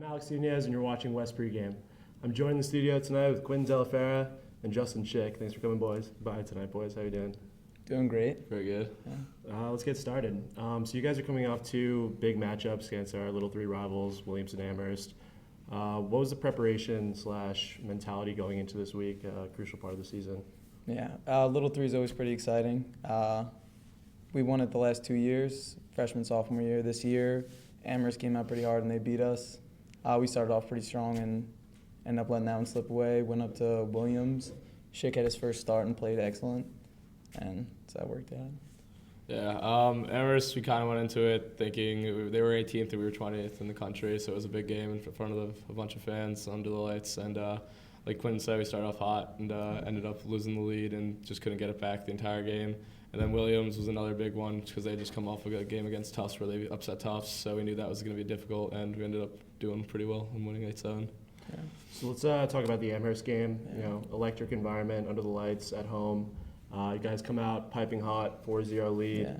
Alex Nunez, and you're watching West Pregame. I'm joined in the studio tonight with Quentin Delafera and Justin Schick. Thanks for coming, boys. Bye tonight, boys. How you doing? Doing great. Very good. Yeah. Let's get started. So you guys are coming off two big matchups against our Little Three rivals, Williamson and Amherst. What was the preparation / mentality going into this week, crucial part of the season? Yeah, Little Three is always pretty exciting. We won it the last 2 years, freshman, sophomore year. This year, Amherst came out pretty hard and they beat us. We started off pretty strong and ended up letting that one slip away. Went up to Williams. Schick had his first start and played excellent, and so that worked out. Yeah, Amherst, we kind of went into it thinking they were 18th and we were 20th in the country, so it was a big game in front of a bunch of fans under the lights. And like Quentin said, we started off hot and ended up losing the lead and just couldn't get it back the entire game. And then Williams was another big one because they just come off a good game against Tufts where they upset Tufts, so we knew that was going to be difficult, and we ended up doing pretty well and winning 8-7. Yeah. So let's talk about the Amherst game. Yeah. You know, electric environment, under the lights, at home. You guys come out piping hot, 4-0 lead.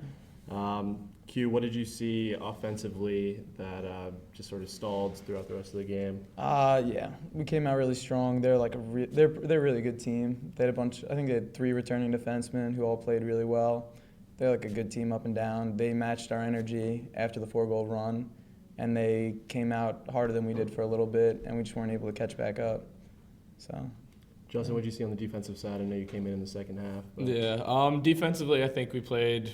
Yeah. Q, what did you see offensively that just sort of stalled throughout the rest of the game? Yeah, we came out really strong. They're like they're a really good team. They had I think they had 3 returning defensemen who all played really well. They're like a good team up and down. They matched our energy after the 4-goal run, and they came out harder than we did for a little bit, and we just weren't able to catch back up. So. Justin, what did you see on the defensive side? I know you came in the second half. Yeah, defensively, I think we played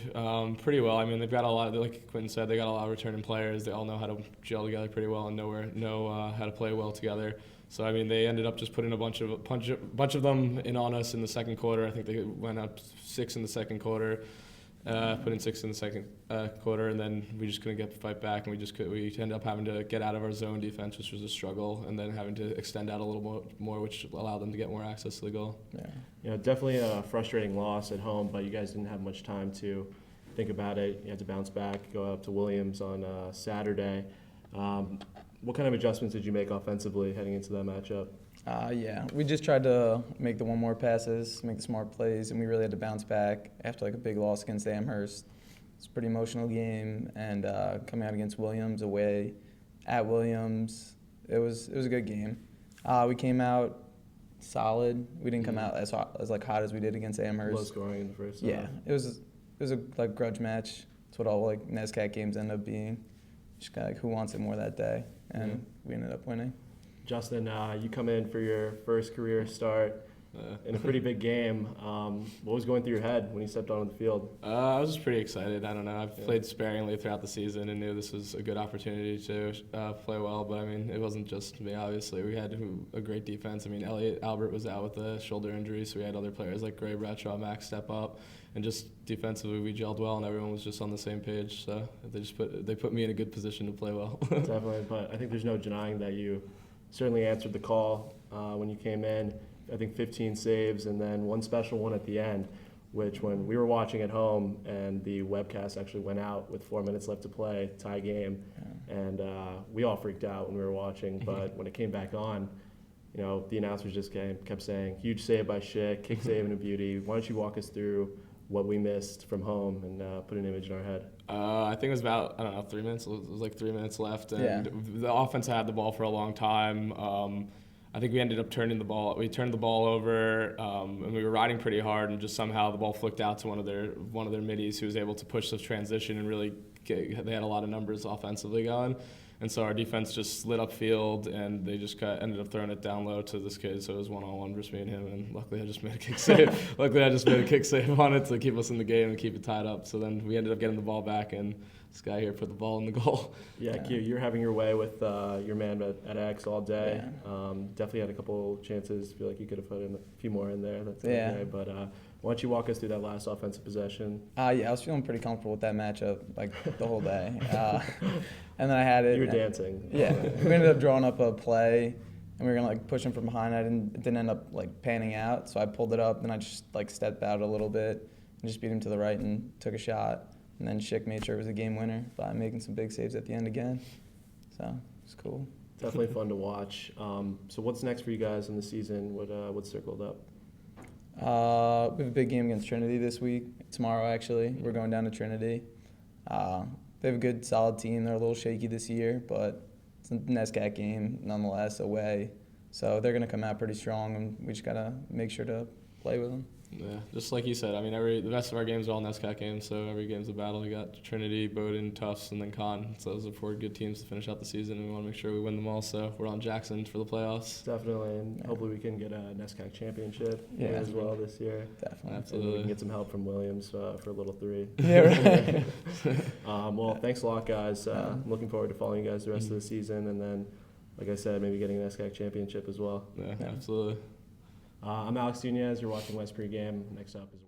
pretty well. I mean, they've got a lot, like Quentin said, they got a lot of returning players. They all know how to gel together pretty well and know how to play well together. So, I mean, they ended up just putting a bunch of them in on us in the second quarter. I think they went up 6 in the second quarter. Put in 6 in the second quarter, and then we just couldn't get the fight back, and we ended up having to get out of our zone defense, which was a struggle, and then having to extend out a little more, which allowed them to get more access to the goal. Yeah, you know, definitely a frustrating loss at home, but you guys didn't have much time to think about it. You had to bounce back, go up to Williams on Saturday. What kind of adjustments did you make offensively heading into that matchup? Yeah, we just tried to make the 1-more passes, make the smart plays, and we really had to bounce back after like a big loss against Amherst. It's a pretty emotional game, and coming out against Williams away at Williams, it was a good game. We came out solid. We didn't come out as hot as we did against Amherst. Low scoring in the first half. Yeah, it was a like grudge match. It's what all like NESCAC games end up being. Just kind of like who wants it more that day, and we ended up winning. Justin, you come in for your first career start in a pretty big game. What was going through your head when you stepped onto the field? I was just pretty excited. I don't know. I've played sparingly throughout the season and knew this was a good opportunity to play well. But, I mean, it wasn't just me, obviously. We had a great defense. I mean, Albert was out with a shoulder injury, so we had other players like Gray, Bradshaw, Max step up. And just defensively, we gelled well, and everyone was just on the same page. So they put me in a good position to play well. Definitely. But I think there's no denying that you certainly answered the call when you came in. I think 15 saves and then one special one at the end, which when we were watching at home and the webcast actually went out with 4 minutes left to play, tie game, and we all freaked out when we were watching. But when it came back on, you know, the announcers just kept saying, huge save by Schick, kick save and a beauty. Why don't you walk us through what we missed from home and put an image in our head? I think it was about, 3 minutes. It was like 3 minutes left, and the offense had the ball for a long time. I think we ended up turning the ball. We turned the ball over, and we were riding pretty hard, and just somehow the ball flicked out to one of their middies who was able to push the transition and really they had a lot of numbers offensively going. And so our defense just lit up field, and they just ended up throwing it down low to this kid. So it was 1-on-1 versus me and him, and luckily I just made a kick save. On it to keep us in the game and keep it tied up. So then we ended up getting the ball back, and this guy here put the ball in the goal. Yeah, Q, you're having your way with your man at X all day. Yeah. Definitely had a couple chances. Feel like you could have put in a few more in there. That's okay. But why don't you walk us through that last offensive possession? Yeah, I was feeling pretty comfortable with that matchup like the whole day. And then I had it. You were dancing. Yeah, we ended up drawing up a play, and we were gonna like push him from behind. It didn't end up like panning out, so I pulled it up, and I just like stepped out a little bit and just beat him to the right and took a shot. And then Schick made sure it was a game winner by making some big saves at the end again. So it was cool. Definitely fun to watch. So what's next for you guys in the season? What's circled up? We have a big game against Trinity this week. Tomorrow, actually. We're going down to Trinity. They have a good, solid team. They're a little shaky this year, but It's a NESCAC game, nonetheless, away. So they're going to come out pretty strong, and we just got to make sure to play with them. Yeah, just like you said. I mean, the rest of our games are all NESCAC games, so every game's a battle. We got Trinity, Bowdoin, Tufts, and then Con. So those are 4 good teams to finish out the season, and we want to make sure we win them all. So we're on Jackson for the playoffs. Definitely, and hopefully we can get a NESCAC championship as well this year. Definitely. Absolutely. And we can get some help from Williams for Little 3. Yeah, right. Well, thanks a lot, guys. I'm looking forward to following you guys the rest of the season, and then, like I said, maybe getting an NESCAC championship as well. Yeah, absolutely. I'm Alex Nunez. You're watching West Pregame. Next up is